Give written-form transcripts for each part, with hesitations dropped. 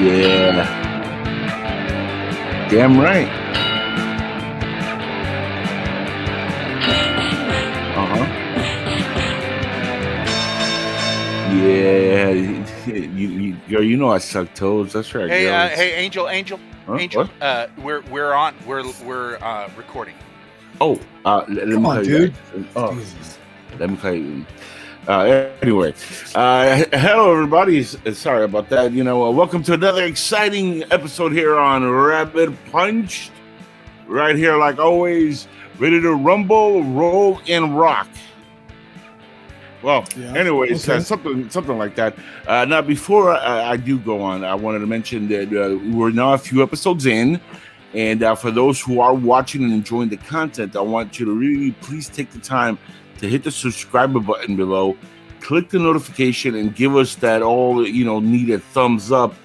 Yeah. Damn right. Uh-huh. Yeah. You know I suck toes. That's right. Hey, Angel. Huh? Angel. What? We're recording. Oh, let Come me on, tell dude. you guys. Oh, let me tell you. Anyway, hello everybody. Sorry about that. Welcome to another exciting episode here on Rabbit Punch. Right here, like always, ready to rumble, roll, and rock. Well, Yeah. anyways, Okay. something like that. Now, before I do go on, I wanted to mention that we're now a few episodes in. And for those who are watching and enjoying the content, I want you to really please take the time to hit the subscriber button below, click the notification, and give us that needed thumbs up.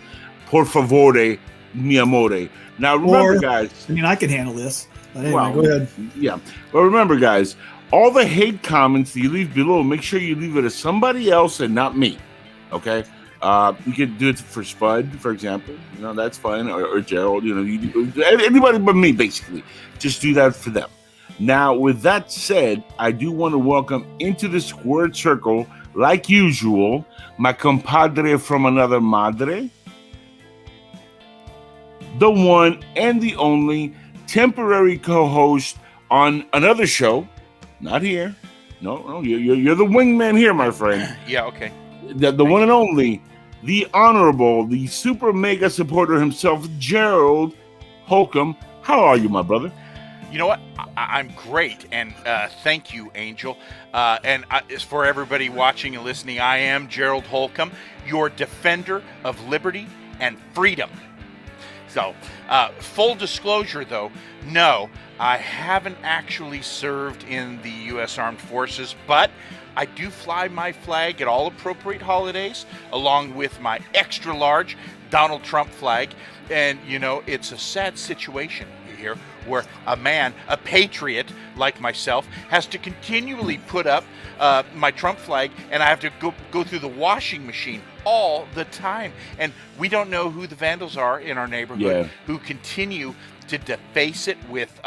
Por favore, mi amore. Now, remember, guys. I mean, I can handle this. But anyway, go ahead. Yeah. But remember, guys, all the hate comments that you leave below, make sure you leave it to somebody else and not me. Okay? You could do it for Spud, for example. That's fine. Or Gerald. Anybody but me, basically. Just do that for them. Now, with that said, I do want to welcome into the squared circle, like usual, my compadre from another madre, the one and the only temporary co-host on another show. Not here. No, you're the wingman here, my friend. Yeah, okay. The one and only, the honorable, the super mega supporter himself, Gerald Holcomb. How are you, my brother? You know what? I'm great, and thank you, Angel. And as for everybody watching and listening, I am Gerald Holcomb, your defender of liberty and freedom. So, full disclosure, though, no, I haven't actually served in the U.S. Armed Forces, but I do fly my flag at all appropriate holidays, along with my extra-large Donald Trump flag. And, it's a sad situation here where a patriot like myself, has to continually put up my Trump flag, and I have to go through the washing machine all the time. And we don't know who the vandals are in our neighborhood who continue to deface it with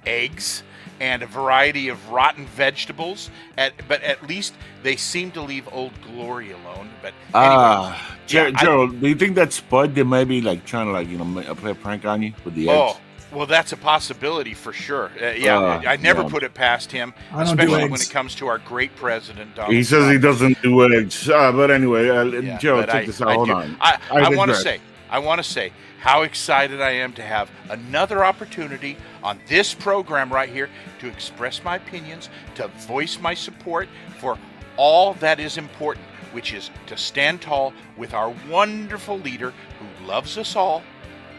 eggs and a variety of rotten vegetables. But at least they seem to leave Old Glory alone. But anyway, Gerald, do you think that Spud, they may be trying to play a prank on you with the eggs? Well, that's a possibility for sure. I never put it past him, especially when it comes to our great president, Donald He says Trump. he doesn't do eggs. But anyway, Gerald, take this out. Hold on. I want to say how excited I am to have another opportunity on this program right here to express my opinions, to voice my support for all that is important, which is to stand tall with our wonderful leader who loves us all,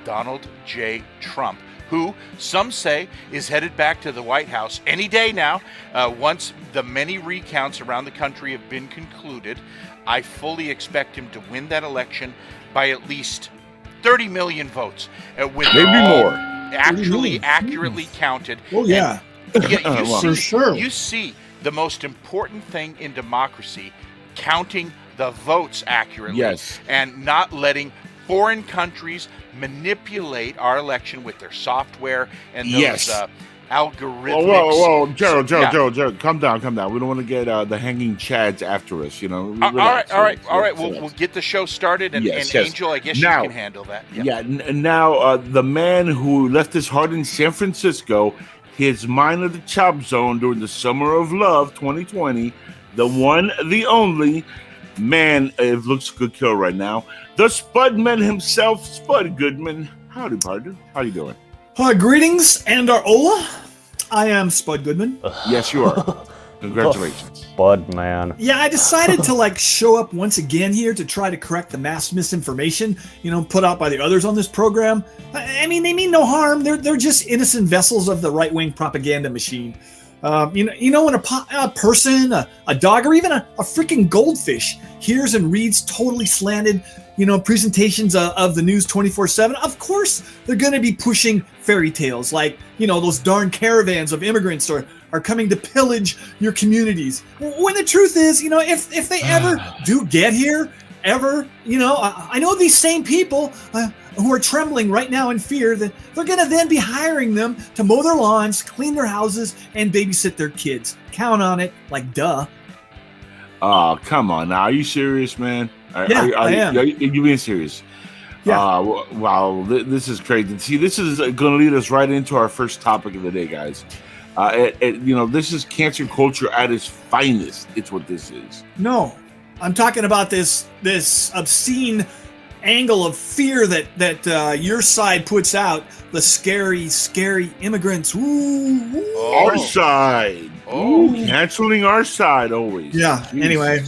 Donald J. Trump, who some say is headed back to the White House any day now. Once the many recounts around the country have been concluded, I fully expect him to win that election by at least 30 million votes. With maybe more. Actually accurately counted. Oh, yeah. For sure. You see the most important thing in democracy, counting the votes accurately. Yes. And not letting foreign countries manipulate our election with their software and those algorithmics. Whoa, Gerald, calm down. We don't want to get the hanging chads after us, All right. We'll get the show started, and Angel, I guess you can handle that. Now, the man who left his heart in San Francisco, his mind at the chop zone during the Summer of Love 2020, the one, the only, man, it looks a good kill right now. The Spudman himself, Spud Goodman. Howdy, partner. How you doing? Greetings and Ola. I am Spud Goodman. Yes, you are. Congratulations. Spud, man. Yeah, I decided to show up once again here to try to correct the mass misinformation, put out by the others on this program. I mean, they mean no harm. They're just innocent vessels of the right-wing propaganda machine. When a person, a dog, or even a freaking goldfish hears and reads totally slanted, presentations of the news 24/7, of course they're going to be pushing fairy tales like, those darn caravans of immigrants are coming to pillage your communities. When the truth is, if they ever do get here ever, I know these same people who are trembling right now in fear that they're going to then be hiring them to mow their lawns, clean their houses, and babysit their kids. Count on it, like duh. Oh, come on now. Are you serious, man? I am. Are you being serious? Yeah. Wow, this is crazy. See, this is going to lead us right into our first topic of the day, guys. This is cancer culture at its finest. It's what this is. No, I'm talking about this obscene angle of fear that your side puts out. The scary immigrants. Ooh. Our side. Oh, canceling our side always. Yeah. Jesus. Anyway,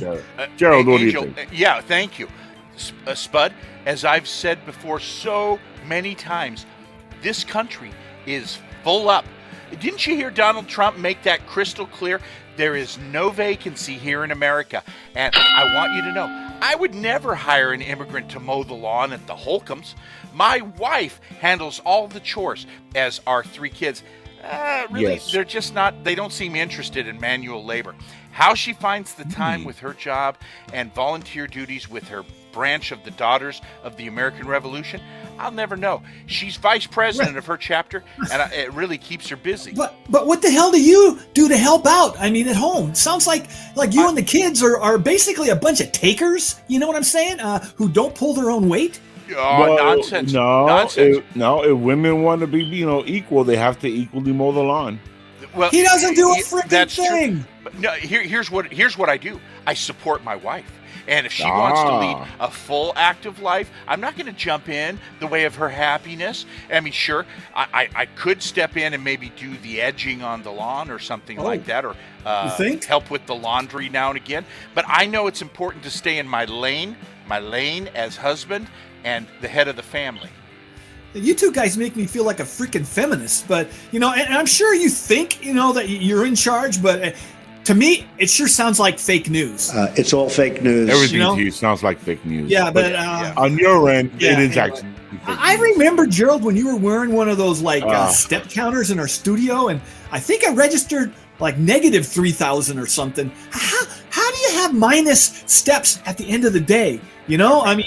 Gerald, what Angel, do you think? Yeah, thank you, Spud. As I've said before so many times, this country is full up. Didn't you hear Donald Trump make that crystal clear? There is no vacancy here in America. And I want you to know, I would never hire an immigrant to mow the lawn at the Holcombs. My wife handles all the chores, as our 3 kids. Really, Yes. they're just not, they don't seem interested in manual labor. How she finds the time with her job and volunteer duties with her branch of the Daughters of the American Revolution, I'll never know. She's vice president of her chapter, and it really keeps her busy. But what the hell do you do to help out? I mean, at home, sounds like you and the kids are basically a bunch of takers. You know what I'm saying? Who don't pull their own weight. Oh, nonsense! Nonsense. If women want to be, equal, they have to equally mow the lawn. Well, he doesn't do a freaking thing. But no, here's what I do. I support my wife. And if she wants to lead a full active life, I'm not going to jump in the way of her happiness. I mean, sure, I could step in and maybe do the edging on the lawn or something like that, or help with the laundry now and again. But I know it's important to stay in my lane as husband and the head of the family. You two guys make me feel like a freaking feminist, but, and I'm sure you think, that you're in charge, but to me, it sure sounds like fake news. It's all fake news. Everything to you sounds like fake news. Yeah, but on your end, it is actually fake I remember, Gerald, when you were wearing one of those step counters in our studio, and I think I registered like negative 3,000 or something. How do you have minus steps at the end of the day? I mean,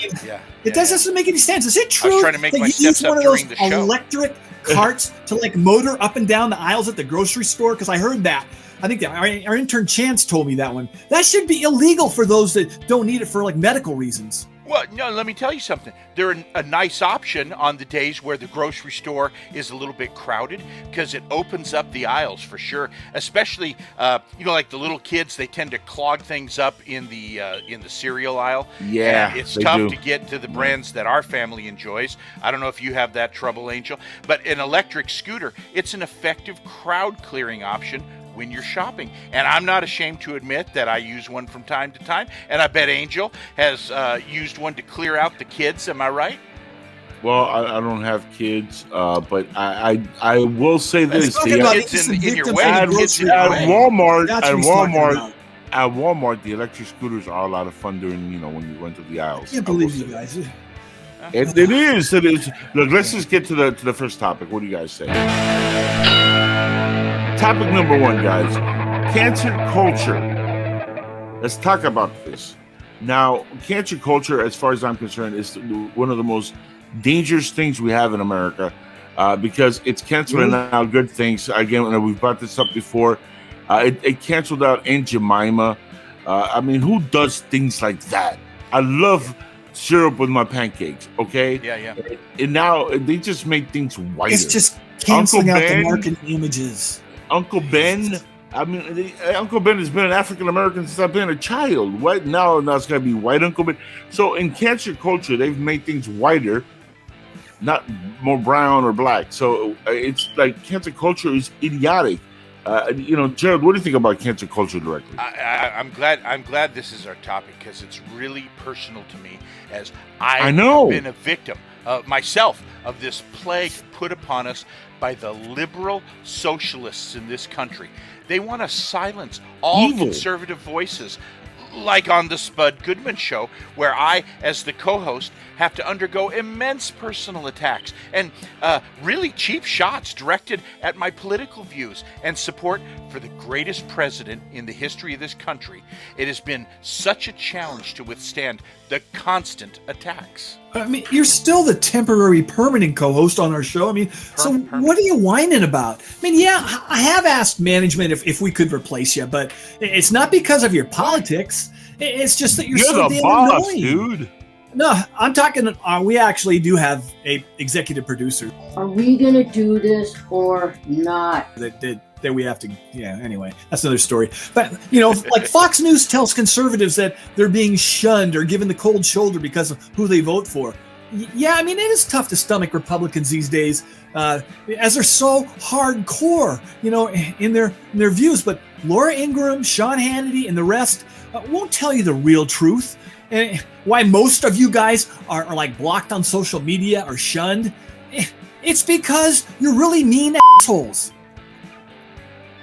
it doesn't make any sense. Is it true trying to make that my you use steps up one of those during the show. electric carts to motor up and down the aisles at the grocery store? Because I heard that. I think our intern Chance told me that one. That should be illegal for those that don't need it for medical reasons. Well, no, let me tell you something. They're a nice option on the days where the grocery store is a little bit crowded, because it opens up the aisles for sure. Especially, like the little kids, they tend to clog things up in the cereal aisle. Yeah, and it's tough to get to the brands that our family enjoys. I don't know if you have that trouble, Angel, but an electric scooter, it's an effective crowd clearing option when you're shopping. And I'm not ashamed to admit that I use one from time to time, and I bet Angel has used one to clear out the kids. Am I right? Well, I don't have kids, but I will say this: in your way. At Walmart, Walmart, at Walmart, the electric scooters are a lot of fun during when you went to the aisles. I can't believe you guys. It is. Look, let's just get to the first topic. What do you guys say? Topic number 1, guys. Cancer culture. Let's talk about this. Now, cancer culture, as far as I'm concerned, is one of the most dangerous things we have in America because it's canceling out good things. Again, we've brought this up before. It canceled out Aunt Jemima. I mean, who does things like that? I love syrup with my pancakes, okay? Yeah. And now they just make things whiter. It's just canceling out the marketing images. Uncle Ben, Uncle Ben has been an African American since I've been a child. What now it's gonna be white Uncle Ben. So in cancer culture, they've made things whiter, not more brown or black. So it's like cancer culture is idiotic. Gerald, what do you think about cancer culture directly? I'm glad this is our topic, because it's really personal to me, as I have been a victim myself of this plague put upon us by the liberal socialists in this country. They want to silence all conservative voices. like on the Spud Goodman Show, where I, as the co-host, have to undergo immense personal attacks and really cheap shots directed at my political views and support for the greatest president in the history of this country. It has been such a challenge to withstand the constant attacks. I mean, you're still the temporary permanent co-host on our show. I mean, what are you whining about? I mean, yeah, I have asked management if we could replace you, but it's not because of your politics. It's just that you're so damn boss, annoying. dude. No, I'm talking, we actually do have a executive producer. Are we going to do this or not? That we have to, anyway, that's another story. But, like Fox News tells conservatives that they're being shunned or given the cold shoulder because of who they vote for. Yeah, I mean, it is tough to stomach Republicans these days, as they're so hardcore, in their views. But Laura Ingraham, Sean Hannity, and the rest won't tell you the real truth. And why most of you guys are like blocked on social media or shunned. It's because you're really mean assholes.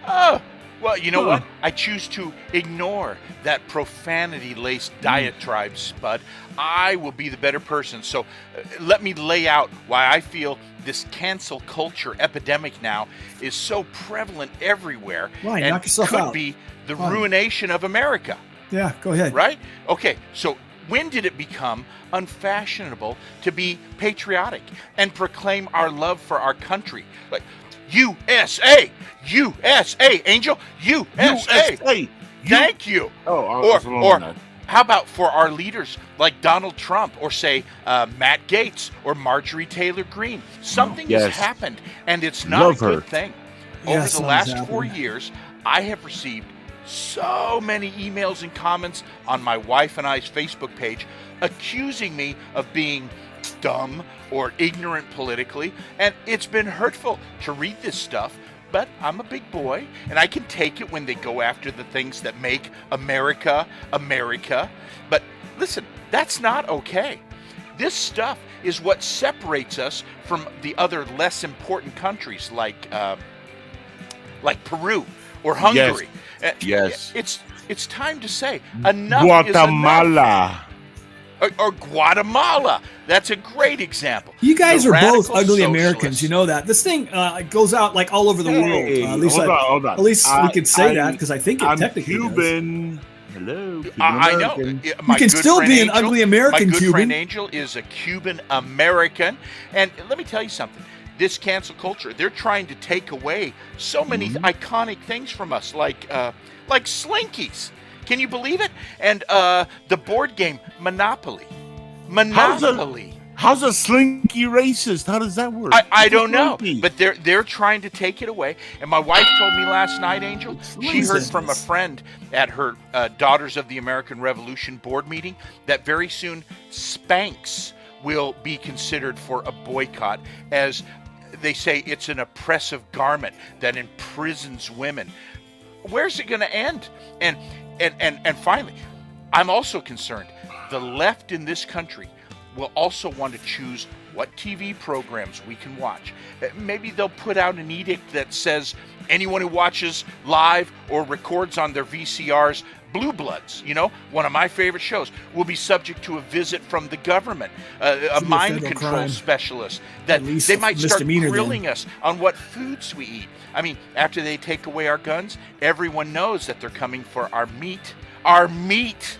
Oh, well, you know what? I choose to ignore that profanity-laced diatribe, Spud. I will be the better person. So let me lay out why I feel this cancel culture epidemic now is so prevalent everywhere. Why? And Knock yourself could out. be the ruination of America. Yeah, go ahead. Right? Okay, so when did it become unfashionable to be patriotic and proclaim our love for our country? Like, USA! USA, Angel! USA! Thank you! Or how about for our leaders like Donald Trump, or say Matt Gaetz or Marjorie Taylor Greene? Something has happened, and it's not a good thing. Over the last 4 years, I have received so many emails and comments on my wife and I's Facebook page accusing me of being dumb or ignorant politically, and it's been hurtful to read this stuff, but I'm a big boy and I can take it when they go after the things that make America America. But listen, that's not okay. This stuff is what separates us from the other less important countries like Peru or Hungary. Yes. It's time to say enough Guatemala. is enough. Or Guatemala. That's a great example. You guys The are both radical ugly socialists. Americans. You know that. This thing goes out like all over the world. At least, hold on. At least we could say that because I think it I'm technically Cuban. Hello, Cuban I know. American. My You can good still friend be an Angel- ugly American My good Cuban. friend Angel is a Cuban American. And let me tell you something. This cancel culture, they're trying to take away so many iconic things from us, like Slinkies. Can you believe it? And the board game Monopoly. How's a Slinky racist? How does that work? I don't know, Slinky. but they're trying to take it away. And my wife told me last night, Angel, she heard racist. from a friend at her Daughters of the American Revolution board meeting that very soon Spanx will be considered for a boycott, as they say it's an oppressive garment that imprisons women. Where's it going to end? And finally, I'm also concerned the left in this country will also want to choose what TV programs we can watch. Maybe they'll put out an edict that says anyone who watches live or records on their VCRs Blue Bloods, one of my favorite shows, will be subject to a visit from the government, a mind control crime. specialist, that At least they might start misdemeanor grilling us on what foods we eat. I mean, after they take away our guns, everyone knows that they're coming for our meat. Our meat!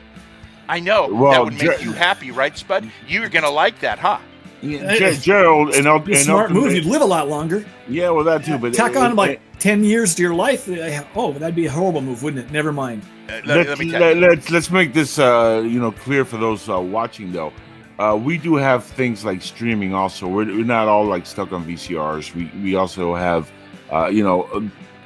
I know, Well, that would make you happy, right, Spud? You're going to like that, huh? Gerald, and It's a smart move. You'd live a lot longer. Yeah, well, that too. But Tack on like 10 years to your life. Oh, that'd be a horrible move, wouldn't it? Never mind. Let me tell you. Let's make this clear for those watching though. We do have things like streaming also. We're not all like stuck on VCRs. We also have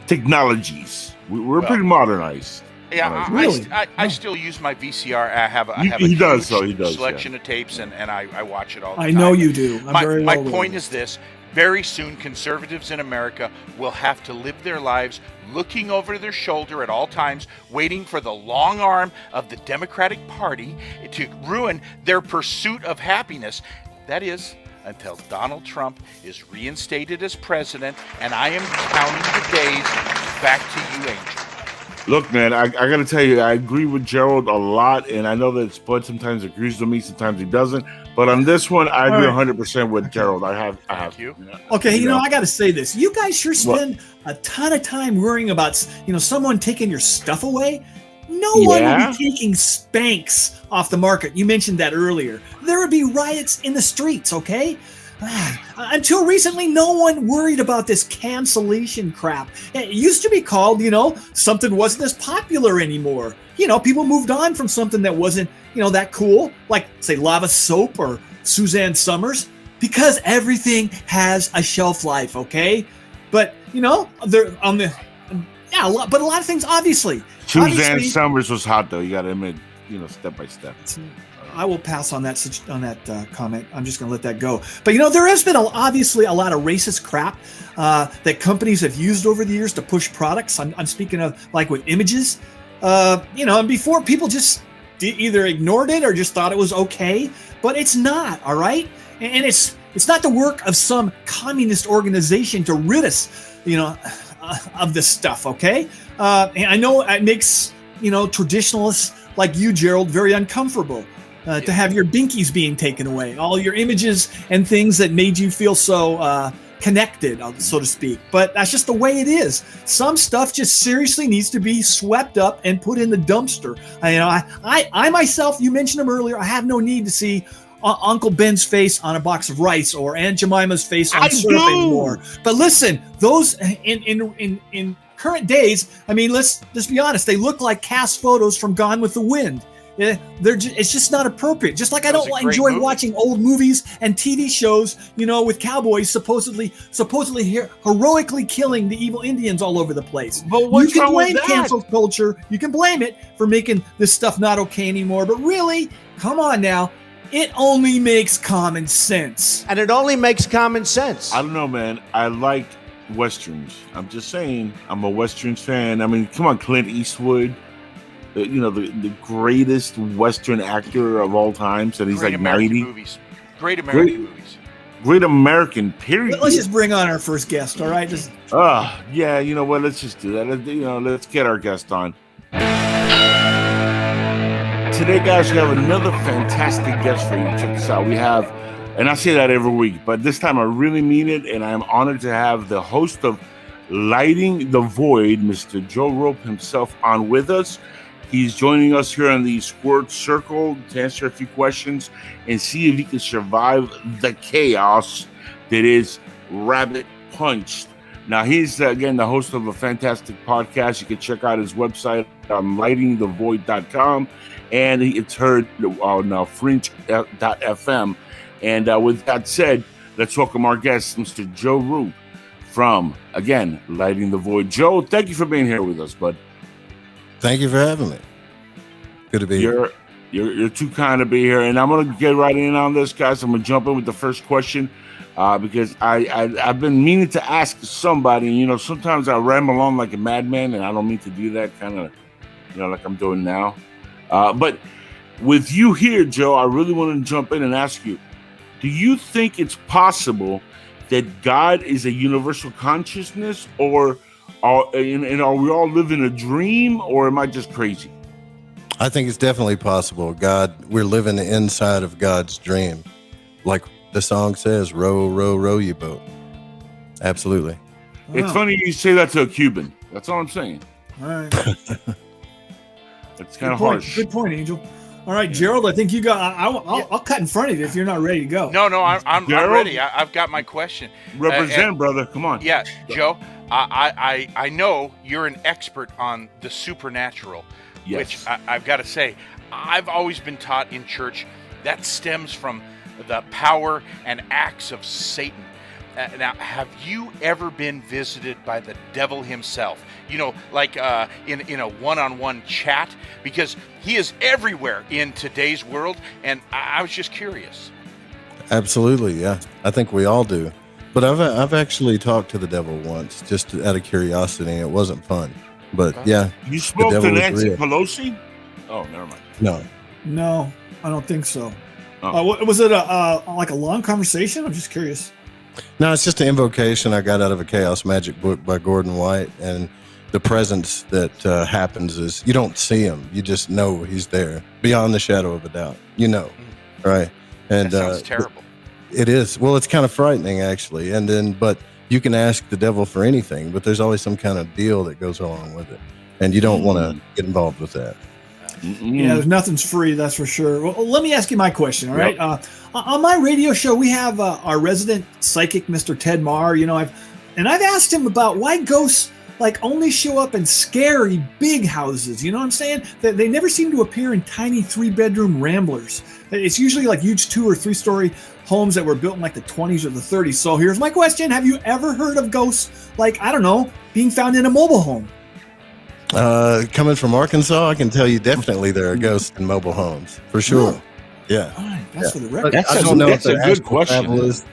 technologies. We're pretty modernized. Yeah, Really? I still use my VCR. I have a He does, huge so he does, selection of tapes, and I watch it all the I time. know you do. I'm My very well point aware. is this. Very soon, conservatives in America will have to live their lives looking over their shoulder at all times, waiting for the long arm of the Democratic Party to ruin their pursuit of happiness. That is, until Donald Trump is reinstated as president, and I am counting the days back to you, Angel. Look, man, I got to tell you, I agree with Gerald a lot, and I know that Spud sometimes agrees with me, sometimes he doesn't. But on this one, I agree 100% with Gerald. I have. You. Okay, you know, I got to say this. You guys sure spend a ton of time worrying about, someone taking your stuff away. No one would be taking Spanx off the market. You mentioned that earlier. There would be riots in the streets, okay? Until recently, no one worried about this cancellation crap. It used to be called, something wasn't as popular anymore. People moved on from something that wasn't, that cool, like, say, Lava Soap or Suzanne Summers, because everything has a shelf life, okay? But, they're on the... Yeah, a lot of things, obviously. Suzanne Summers was hot, though. You got to admit, step by step. I will pass on that comment. I'm just going to let that go. But there has been obviously a lot of racist crap that companies have used over the years to push products. I'm speaking of like with images, and before people just either ignored it or just thought it was okay, but it's not. All right, and it's not the work of some communist organization to rid us, of this stuff. Okay, and I know it makes traditionalists like you, Gerald, very uncomfortable. To have your binkies being taken away, all your images and things that made you feel so connected, so to speak. But that's just the way it is. Some stuff just seriously needs to be swept up and put in the dumpster. I myself, you mentioned him earlier, I have no need to see Uncle Ben's face on a box of rice or Aunt Jemima's face on syrup anymore. But listen, those in current days, let's be honest, they look like cast photos from Gone with the Wind. It's just not appropriate. Just like I don't enjoy watching old movies and TV shows, with cowboys supposedly heroically killing the evil Indians all over the place. But what's you can wrong blame with that? cancel culture. You can blame it for making this stuff not okay anymore. But really, come on now. It only makes common sense. And it only makes common sense. I don't know, man. I like Westerns. I'm just saying. I'm a Westerns fan. Come on, Clint Eastwood. The greatest Western actor of all time. Said he's Great like American 90. movies. Great American movies. Great American, period. Let's just bring on our first guest, all right? Yeah, you know what? Let's just do that. Let's get our guest on. Today, guys, we have another fantastic guest for you. Check this out. We have, and I say that every week, but this time I really mean it, and I'm honored to have the host of Lighting the Void, Mr. Joe Rupe himself, on with us. He's joining us here on the Squirt Circle to answer a few questions and see if he can survive the chaos that is Rabbit Punched. Now, he's, again, the host of a fantastic podcast. You can check out his website on lightingthevoid.com, and it's heard on Fringe.fm. And with that said, let's welcome our guest, Mr. Joe Rupe from, again, Lighting the Void. Joe, thank you for being here with us, bud. Thank you for having me. Good to be here. You're too kind to be here, and I'm gonna get right in on this, guys. I'm gonna jump in with the first question because I've been meaning to ask somebody. Sometimes I ramble on like a madman, and I don't mean to do that, kind of, like I'm doing now. But with you here, Joe, I really want to jump in and ask you: do you think it's possible that God is a universal consciousness, or are we all living a dream, or am I just crazy? I think it's definitely possible. We're living inside of God's dream. Like the song says, row, row, row your boat. Absolutely. Wow. It's funny you say that to a Cuban. That's all I'm saying. All right. It's kind of harsh. Good point, Angel. All right, Gerald, I think you got. I'll cut in front of you if you're not ready to go. No, I'm ready. I've got my question. Represent, brother. Come on. Yeah, Joe. I know you're an expert on the supernatural, yes. Which I've got to say, I've always been taught in church that stems from the power and acts of Satan. Now, have you ever been visited by the devil himself? Like in a one-on-one chat? Because he is everywhere in today's world, and I was just curious. Absolutely, yeah. I think we all do. But I've actually talked to the devil once, just out of curiosity, and it wasn't fun. But yeah, you spoke to Nancy Pelosi? Oh, never mind. No, I don't think so. Oh. Was it like a long conversation? I'm just curious. No, it's just an invocation I got out of a Chaos Magic book by Gordon White, and the presence that happens is you don't see him. You just know he's there beyond the shadow of a doubt, right? And that sounds terrible. It is. Well, it's kind of frightening actually. And then, but you can ask the devil for anything, but there's always some kind of deal that goes along with it. And you don't want to get involved with that. Yeah, there's nothing's free, that's for sure. Well, let me ask you my question, all right? On my radio show, we have our resident psychic, Mr. Ted Marr. I've asked him about why ghosts only show up in scary big houses. You know what I'm saying? They never seem to appear in tiny 3-bedroom ramblers. It's usually huge 2 or 3 story homes that were built in the 20s or the 30s. So here's my question: have you ever heard of ghosts being found in a mobile home? Coming from Arkansas, I can tell you definitely there are ghosts in mobile homes for sure. Really? Yeah. All right, that's for the record. That's a good question. Travelers.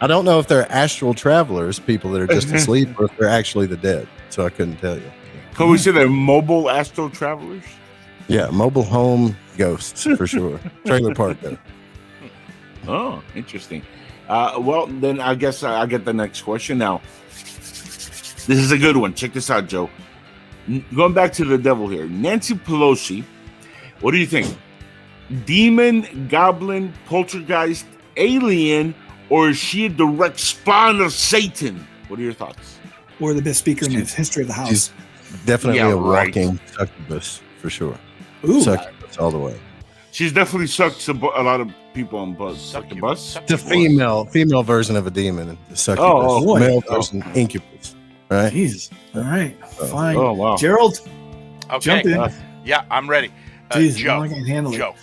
I don't know if they're astral travelers, people that are just asleep, or if they're actually the dead. So I couldn't tell you. Can we say they're mobile astral travelers? Yeah, mobile home ghosts for sure. Trailer park though. Oh, interesting. Well, then I guess I get the next question now. This is a good one. Check this out, Joe. Going back to the devil here, Nancy Pelosi. What do you think? Demon, goblin, poltergeist, alien, or is she a direct spawn of Satan? What are your thoughts? Or the best speaker in the history of the house. She's definitely a walking succubus for sure. Ooh. Succubus all the way. She's definitely sucked a lot of people on bus. Succubus? It's a female version of a demon. The succubus. Oh, male version, incubus. Right? Jesus. All right. Fine. Oh, wow. Gerald, Okay. jump in. Yeah, I'm ready. Jeez, Joe, I can handle it. Joe,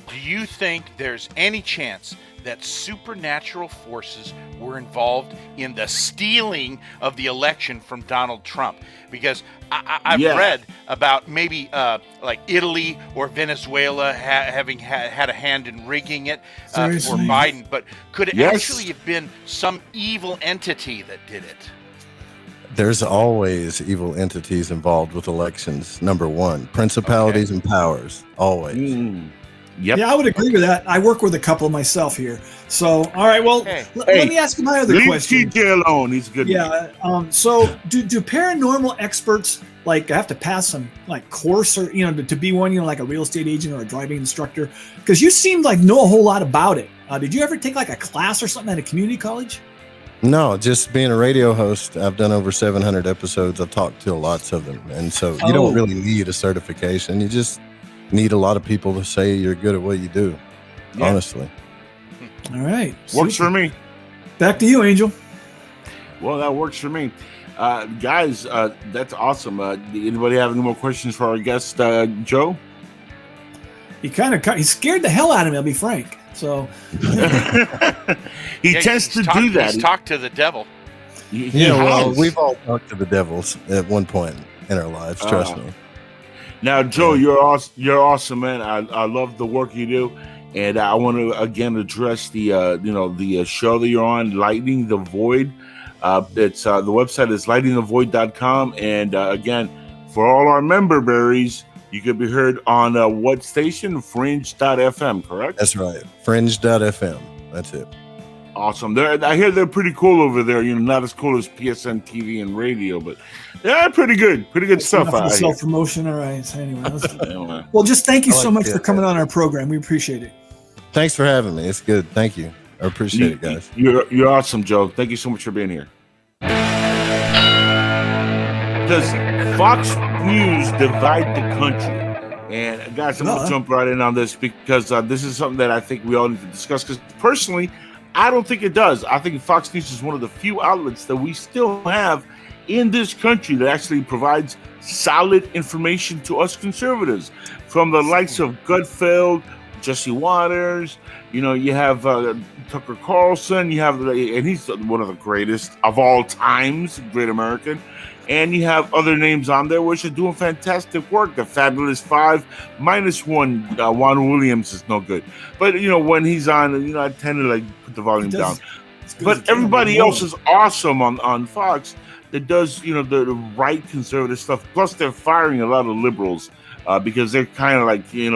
do you think there's any chance that supernatural forces were involved in the stealing of the election from Donald Trump? Because I've read about maybe Italy or Venezuela having had a hand in rigging it for Biden, but could it actually have been some evil entity that did it? There's always evil entities involved with elections. Number one, principalities and powers, always. Yep. Yeah, I would agree with that. I work with a couple myself here. So, all right, well, let me ask you my other question. Leave TJ alone. He's a good. Yeah. So, do paranormal experts have to pass some course or to be one like a real estate agent or a driving instructor? Because you seem know a whole lot about it. Did you ever take a class or something at a community college? No, just being a radio host, I've done over 700 episodes. I've talked to lots of them. And so you don't really need a certification. You just need a lot of people to say you're good at what you do, honestly. All right. Works for me. Back to you, Angel. Well, that works for me. Guys, that's awesome. Anybody have any more questions for our guest, Joe? He scared the hell out of me, I'll be frank. So he tends to do that. He's talked to the devil. Well, we've all talked to the devils at one point in our lives. Trust me. Now, Joe, you're awesome, man. I love the work you do, and I want to again address the the show that you're on, Lighting the Void. It's the website is lightingthevoid.com, and again, for all our member berries, you could be heard on what station? Fringe.fm, correct? That's right. Fringe.fm. That's it. Awesome. I hear they're pretty cool over there. Not as cool as PSN TV and radio, but they're pretty good. Pretty good stuff. Self-promotion. All right. So anyway, well, just thank you so much for coming on our program. We appreciate it. Thanks for having me. It's good. Thank you. I appreciate it, guys. You're awesome, Joe. Thank you so much for being here. Does Fox News divide the country? And guys, I'm going to jump right in on this because this is something that I think we all need to discuss. Because personally, I don't think it does. I think Fox News is one of the few outlets that we still have in this country that actually provides solid information to us conservatives. From the likes of Gutfeld, Jesse Waters, you have Tucker Carlson, and he's one of the greatest of all times, great American. And you have other names on there which are doing fantastic work. The Fabulous Five, -1. Juan Williams is no good. But, when he's on, I tend to put the volume down. But everybody else is awesome on Fox that does, the right conservative stuff. Plus, they're firing a lot of liberals because they're kind of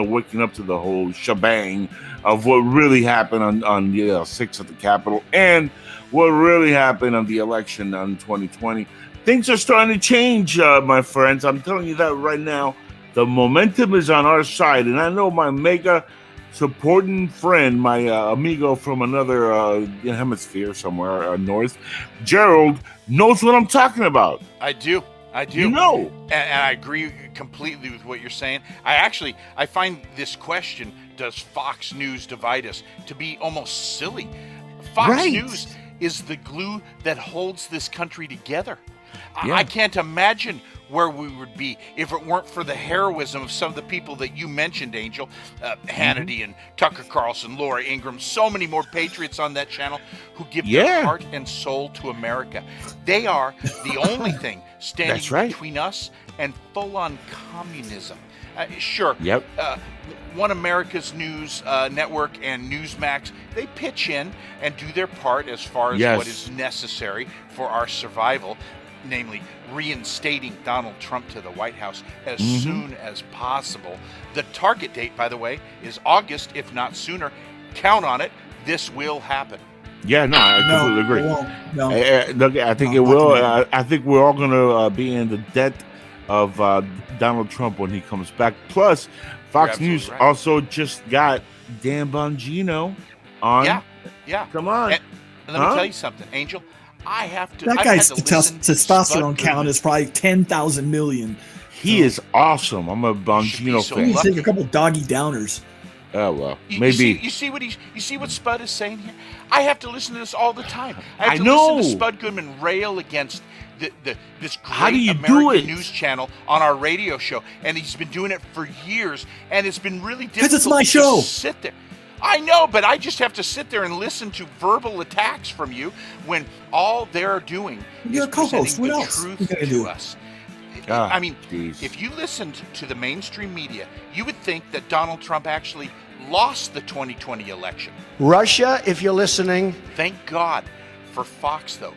waking up to the whole shebang of what really happened on the 6th at the Capitol and what really happened on the election in 2020. things are starting to change, my friends. I'm telling you that right now. The momentum is on our side, and I know my mega supporting friend, my amigo from another hemisphere somewhere north, Gerald, knows what I'm talking about. I do. You know. And I agree completely with what you're saying. I find this question, does Fox News divide us, to be almost silly. Fox News is the glue that holds this country together. Yeah. I can't imagine where we would be if it weren't for the heroism of some of the people that you mentioned, Angel. Hannity and Tucker Carlson, Laura Ingraham, so many more patriots on that channel who give their heart and soul to America. They are the only thing standing between us and full-on communism. Sure. Yep. One America's News Network and Newsmax, they pitch in and do their part as far as what is necessary for our survival, namely reinstating Donald Trump to the White House as soon as possible. The target date, by the way, is August, if not sooner. Count on it. This will happen. Yeah, no, I completely agree. Look, I think it will. I think we're all going to be in the debt of Donald Trump when he comes back. Plus, Fox News also just got Dan Bongino on. Yeah. Come on. And let me tell you something, Angel. I have to. That guy's testosterone count is probably 10,000 million. He is awesome. I'm a Bongino fan. He's take a couple doggy downers. Oh well, maybe. You see what Spud is saying here? I have to listen to this all the time. I have to listen to Spud Goodman rail against this great American news channel on our radio show, and he's been doing it for years, and it's been really difficult. Because it's my show. To sit there. I know, but I just have to sit there and listen to verbal attacks from you when all they're doing is presenting the truth to us. I mean, if you listened to the mainstream media, you would think that Donald Trump actually lost the 2020 election. Russia, if you're listening. Thank God for Fox, though.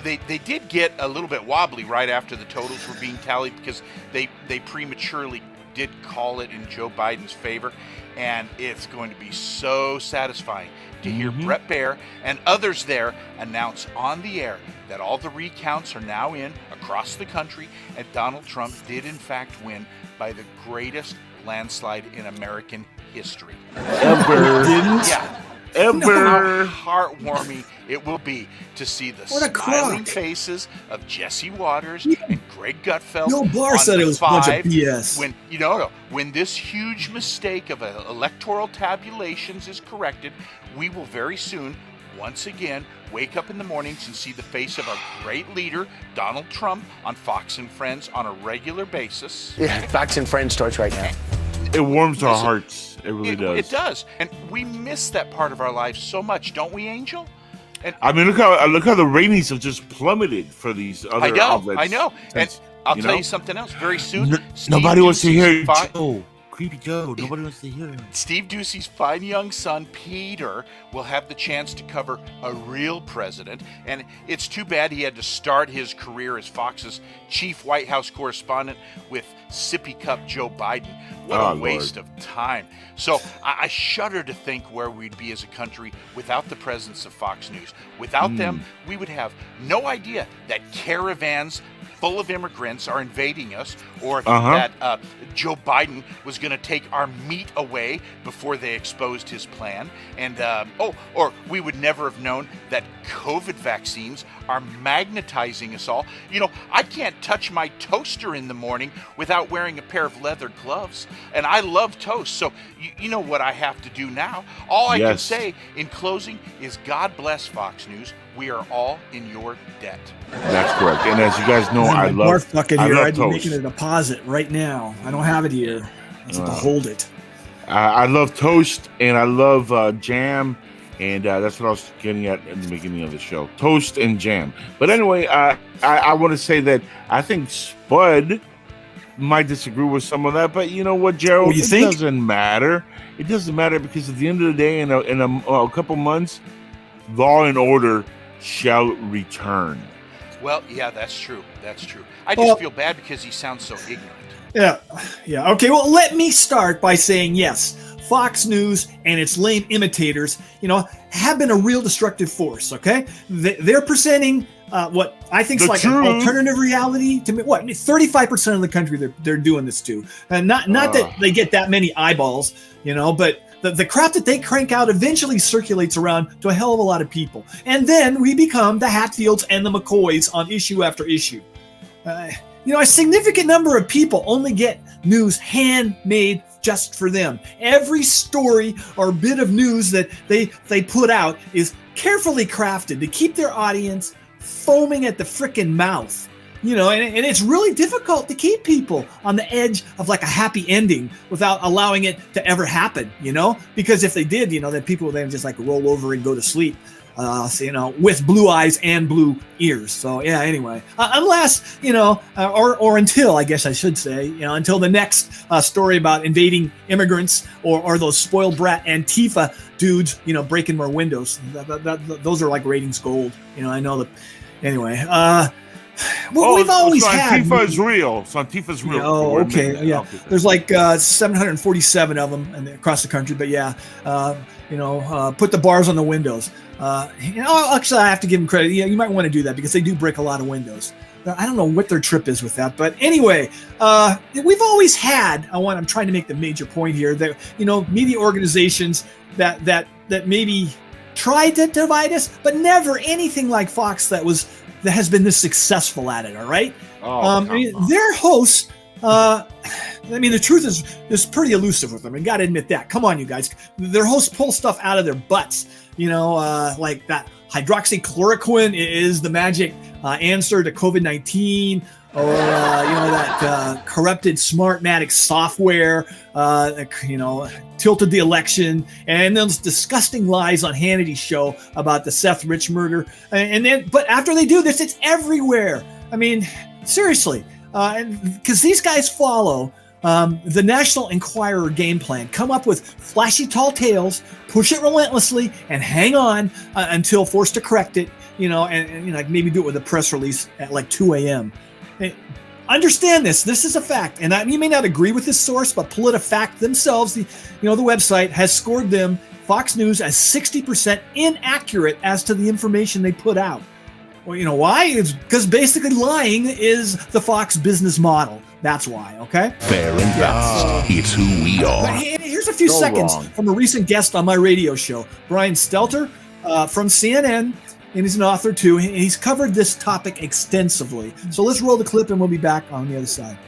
They did get a little bit wobbly right after the totals were being tallied because they prematurely did call it in Joe Biden's favor. And it's going to be so satisfying to hear Brett Baer and others there announce on the air that all the recounts are now in across the country, and Donald Trump did in fact win by the greatest landslide in American history. Ever. Ever. How heartwarming it will be to see the smiling faces of Jesse Waters and Greg Gutfeld. Bill Barr said it was a bunch of BS. When this huge mistake of electoral tabulations is corrected, we will very soon once again wake up in the mornings and see the face of our great leader, Donald Trump, on Fox and Friends on a regular basis. Yeah, Fox and Friends starts right now. It warms our hearts. It really does. It does. And we miss that part of our lives so much, don't we, Angel? And I mean, look how the ratings have just plummeted for these other outlets. I know. And I'll tell you something else. Very soon, nobody wants to hear Joe. Creepy Joe. Nobody wants to hear him. Steve Ducey's fine young son, Peter, will have the chance to cover a real president. And it's too bad he had to start his career as Fox's chief White House correspondent with sippy cup Joe Biden. What a waste of time. So I shudder to think where we'd be as a country without the presence of Fox News. Without them, we would have no idea that caravans full of immigrants are invading us, or that Joe Biden was going to take our meat away before they exposed his plan. And, or we would never have known that COVID vaccines are magnetizing us all. You know, I can't touch my toaster in the morning without wearing a pair of leather gloves. And I love toast, so you know what I have to do now. All I can say in closing is God bless Fox News. We are all in your debt. That's correct. And as you guys know, I love I'd be making a deposit right now. I don't have it here. I have to hold it. I love toast and I love jam. And that's what I was getting at in the beginning of the show. Toast and jam. But anyway, I want to say that I think Spud might disagree with some of that. But you know what, Gerald? Doesn't matter. It doesn't matter because at the end of the day, in a couple months, law and order shall return. Well, yeah, that's true. That's true. I just feel bad because he sounds so ignorant. Yeah. Okay, well, let me start by saying yes. Fox News and its lame imitators, have been a real destructive force, okay? They're presenting what I think is The like an truth. alternative reality to me. What 35% of the country they're doing this to, and not that they get that many eyeballs, but the crap that they crank out eventually circulates around to a hell of a lot of people, and then we become the Hatfields and the McCoys on issue after issue. A significant number of people only get news handmade just for them. Every story or bit of news that they put out is carefully crafted to keep their audience foaming at the frickin' mouth. And it's really difficult to keep people on the edge of like a happy ending without allowing it to ever happen, because if they did, then people would then just like roll over and go to sleep. With blue eyes and blue ears. So yeah, anyway, unless, or until, I guess I should say, until the next story about invading immigrants or those spoiled brat Antifa dudes, breaking more windows. Those are like ratings gold. I know that. Anyway, we've always had. Antifa is real. So Antifa's real. Oh, okay. Yeah. There's like 747 of them across the country. But yeah, put the bars on the windows. Actually, I have to give them credit. Yeah, you might want to do that because they do break a lot of windows. I don't know what their trip is with that, but anyway, we've always had. I'm trying to make the major point here that media organizations that maybe tried to divide us, but never anything like Fox that has been this successful at it. All right, their hosts. The truth is pretty elusive with them. I got to admit that. Come on, you guys. Their hosts pull stuff out of their butts. Like that hydroxychloroquine is the magic answer to COVID-19, or that corrupted Smartmatic software, tilted the election, and those disgusting lies on Hannity's show about the Seth Rich murder. But after they do this, it's everywhere. I mean, seriously. Because these guys follow the National Enquirer game plan, come up with flashy tall tales, push it relentlessly, and hang on until forced to correct it, and maybe do it with a press release at like 2 a.m. Understand this. This is a fact. And you may not agree with this source, but PolitiFact themselves, the website, has scored them, Fox News, as 60% inaccurate as to the information they put out. Well, why? It's because basically lying is the Fox business model. That's why, okay? Fair and fast. It's who we are. Here's a few seconds from a recent guest on my radio show, Brian Stelter from CNN, and he's an author too. He's covered this topic extensively. So let's roll the clip and we'll be back on the other side.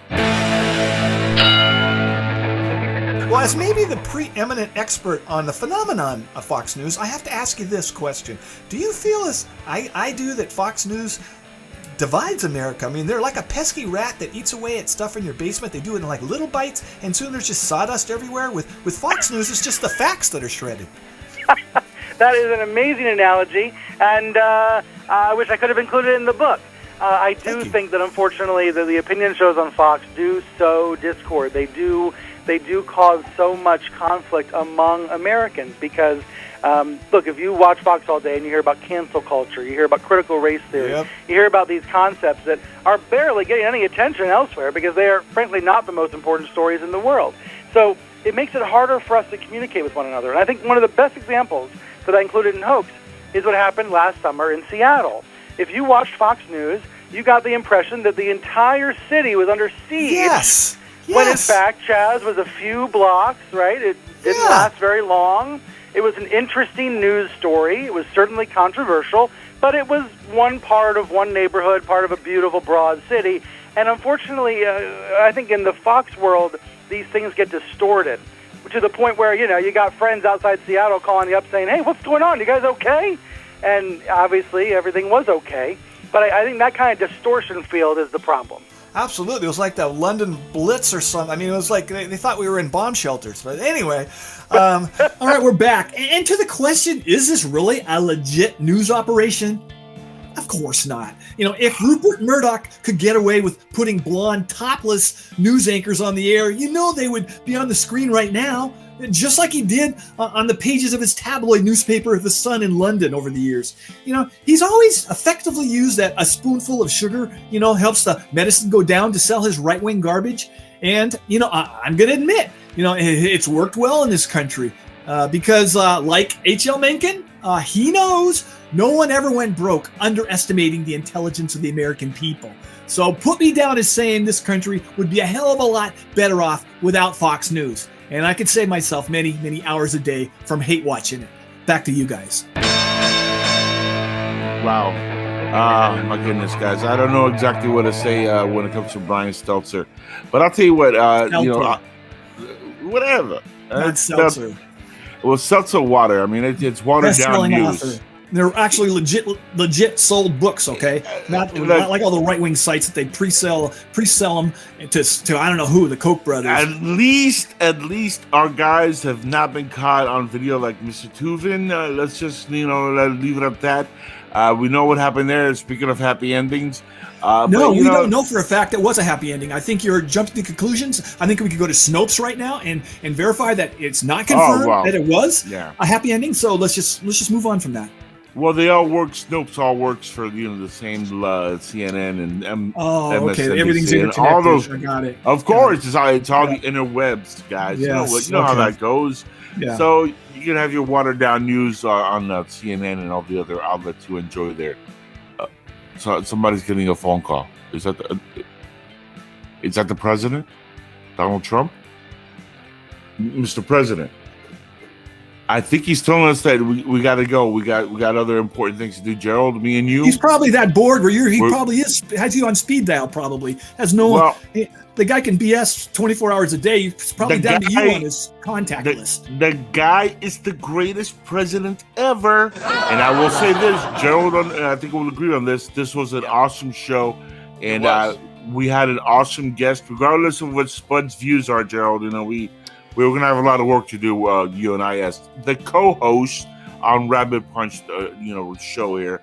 Well, as maybe the preeminent expert on the phenomenon of Fox News, I have to ask you this question. Do you feel as I do that Fox News divides America? I mean, they're like a pesky rat that eats away at stuff in your basement. They do it in like little bites, and soon there's just sawdust everywhere. With Fox News, it's just the facts that are shredded. That is an amazing analogy, and I wish I could have included it in the book. I do think that, unfortunately, the opinion shows on Fox do sow discord. They do cause so much conflict among Americans because, look, if you watch Fox all day and you hear about cancel culture, you hear about critical race theory, you hear about these concepts that are barely getting any attention elsewhere because they are, frankly, not the most important stories in the world. So it makes it harder for us to communicate with one another. And I think one of the best examples that I included in Hoax is what happened last summer in Seattle. If you watched Fox News, you got the impression that the entire city was under siege. Yes. When in fact, Chaz was a few blocks, right? It didn't last very long. It was an interesting news story. It was certainly controversial, but it was one part of one neighborhood, part of a beautiful, broad city. And unfortunately, I think in the Fox world, these things get distorted to the point where, you got friends outside Seattle calling you up saying, hey, what's going on? You guys okay? And obviously, everything was okay. But I think that kind of distortion field is the problem. Absolutely. It was like the London Blitz or something. I mean, it was like they thought we were in bomb shelters. But anyway, all right, we're back. And to the question, is this really a legit news operation? Of course not. If Rupert Murdoch could get away with putting blonde, topless news anchors on the air, they would be on the screen right now, just like he did on the pages of his tabloid newspaper, The Sun in London, over the years. He's always effectively used that a spoonful of sugar, helps the medicine go down to sell his right-wing garbage. And, I'm going to admit, it's worked well in this country because like H.L. Mencken, He knows no one ever went broke underestimating the intelligence of the American people. So put me down as saying this country would be a hell of a lot better off without Fox News. And I could save myself many, many hours a day from hate watching it. Back to you guys. Wow. My goodness, guys. I don't know exactly what to say when it comes to Brian Stelter. But I'll tell you what, whatever. Not seltzer. Well, seltzer water. I mean, it's watered down news. Author. They're actually legit sold books, okay? Not like all the right-wing sites that they pre-sell them to I don't know who, the Koch brothers. At least our guys have not been caught on video like Mr. Tuvin. Let's just leave it at that. We know what happened there. Speaking of happy endings, no, we don't know for a fact it was a happy ending. I think you're jumping to conclusions. I think we could go to Snopes right now and verify that it's not confirmed that it was a happy ending. So let's just move on from that. Well, they all work. Snopes all works for the same CNN and MSNBC. Okay, everything's interconnected. All those. I got it. Of course, it's all the interwebs, guys. Yes, you know how that goes. Yeah. So you can have your watered down news on CNN and all the other outlets you enjoy there. So somebody's getting a phone call. Is that the president, Donald Trump, Mr. President? I think he's telling us that we got to go. We got other important things to do. Gerald, me and you. He's probably that bored where he probably has you on speed dial. Probably has no. Well, the guy can BS 24 hours a day. He's probably down to you on his contact list. The guy is the greatest president ever. And I will say this, Gerald, I think we'll agree on this. This was an awesome show, and we had an awesome guest. Regardless of what Spud's views are, Gerald, we're going to have a lot of work to do, you and I, as the co-host on Rabbit Punch, show here.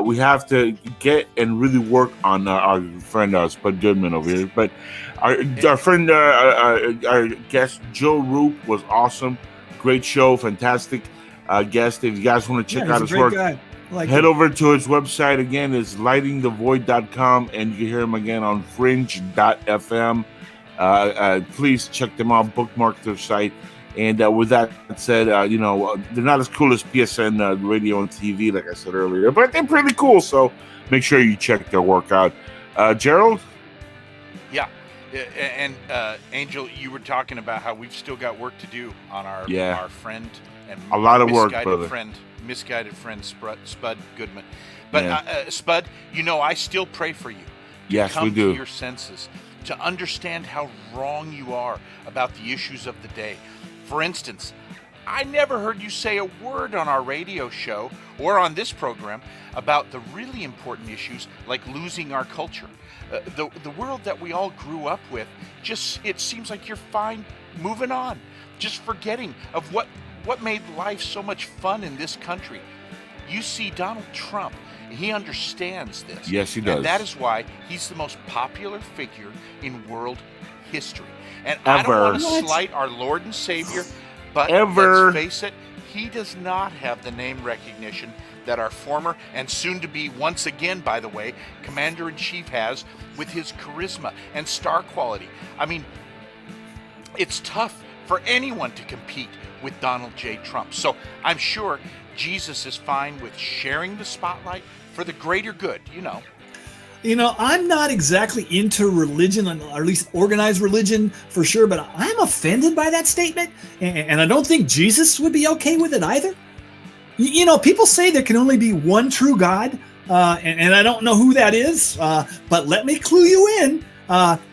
We have to get and really work on our friend Spud Goodman over here. But our friend, our guest, Joe Rupe, was awesome. Great show, fantastic guest. If you guys want to check out his work, head over to his website. Again, it's lightingthevoid.com, and you can hear him again on fringe.fm. Please check them out, bookmark their site. And with that said, they're not as cool as PSN radio and TV, like I said earlier, but they're pretty cool. So make sure you check their work out. Gerald? Yeah. And Angel, you were talking about how we've still got work to do on our friend and a lot of work, brother. Misguided friend Spud Goodman. But Spud, I still pray for you. Yes, come we do. To your senses, to understand how wrong you are about the issues of the day. For instance, I never heard you say a word on our radio show or on this program about the really important issues like losing our culture. The world that we all grew up with, it seems like you're fine moving on, just forgetting of what made life so much fun in this country. You see Donald Trump, he understands this. Yes, he does. And that is why he's the most popular figure in world history. And ever. I don't want to slight our Lord and Savior, but let's face it, he does not have the name recognition that our former and soon-to-be, once again, by the way, Commander-in-Chief has with his charisma and star quality. I mean, it's tough for anyone to compete with Donald J. Trump. So I'm sure Jesus is fine with sharing the spotlight for the greater good, I'm not exactly into religion, or at least organized religion for sure, but I'm offended by that statement, and I don't think Jesus would be okay with it either. People say there can only be one true God, and I don't know who that is, but let me clue you in.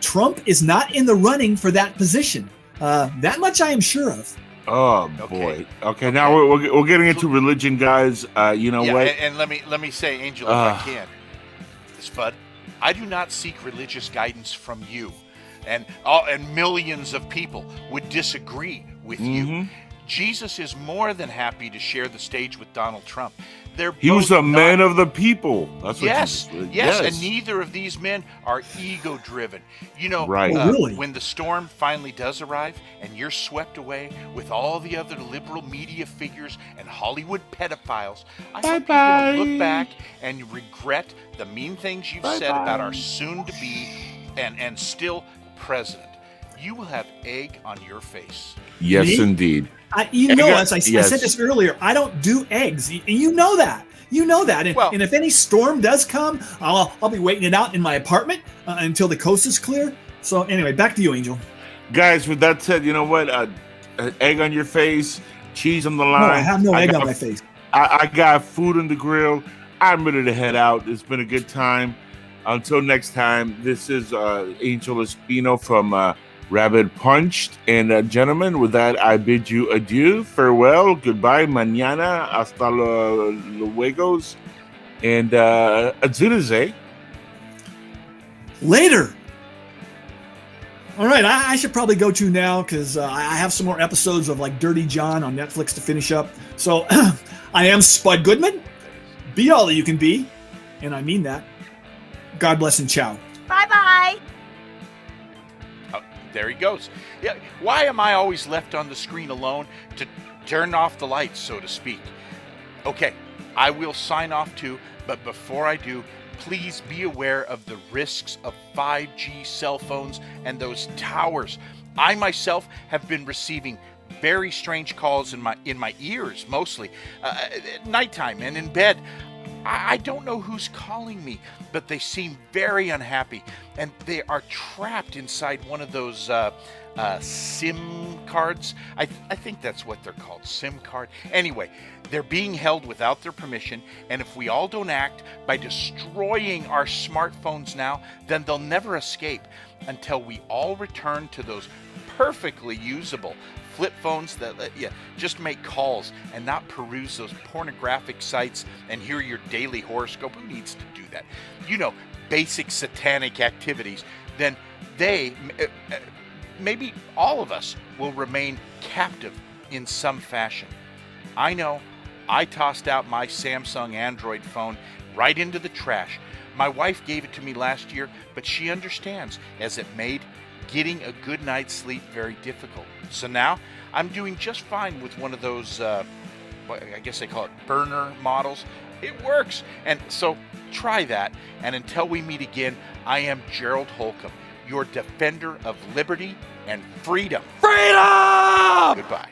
Trump is not in the running for that position. That much I am sure of. Oh boy. Okay, now we're getting into religion, guys. What? And let me say, Angel, if I can, Spud, I do not seek religious guidance from you, and millions of people would disagree with you. Jesus is more than happy to share the stage with Donald Trump. He was a man of the people. That's what yes, and neither of these men are ego-driven. Right. Really? When the storm finally does arrive and you're swept away with all the other liberal media figures and Hollywood pedophiles, I hope you're going to look back and regret the mean things you've said about our soon-to-be and still president. you will have egg on your face. Yes, Me? indeed. As I said this earlier, I don't do eggs. And you know that. And if any storm does come, I'll be waiting it out in my apartment until the coast is clear. So anyway, back to you, Angel. Guys, with that said, you know what? Egg on your face, cheese on the line. No, I have no egg on my face. I got food on the grill. I'm ready to head out. It's been a good time. Until next time, this is Angel Espino from Rabbit Punched. And gentlemen, with that, I bid you adieu, farewell, goodbye, mañana, hasta luego, and adzurazé. Later. All right, I should probably go to now because I have some more episodes of like Dirty John on Netflix to finish up. So I am Spud Goodman. Be all that you can be, and I mean that. God bless and ciao. Bye-bye. Oh, there he goes. Yeah, why am I always left on the screen alone to turn off the lights, so to speak? Okay, I will sign off too, but before I do, please be aware of the risks of 5G cell phones and those towers. I myself have been receiving very strange calls in my ears, mostly at nighttime and in bed. I don't know who's calling me, but they seem very unhappy, and they are trapped inside one of those SIM cards. I think that's what they're called, SIM card. Anyway, they're being held without their permission, and if we all don't act by destroying our smartphones now, then they'll never escape until we all return to those perfectly usable flip phones that let you just make calls and not peruse those pornographic sites and hear your daily horoscope. Who needs to do that? You know, basic satanic activities. Then they, maybe all of us, will remain captive in some fashion. I know I tossed out my Samsung Android phone right into the trash. My wife gave it to me last year, but she understands, as it made getting a good night's sleep very difficult. So now I'm doing just fine with one of those, I guess they call it burner models. It works. And so try that. And until we meet again, I am Gerald Holcomb, your defender of liberty and freedom. Freedom! Goodbye.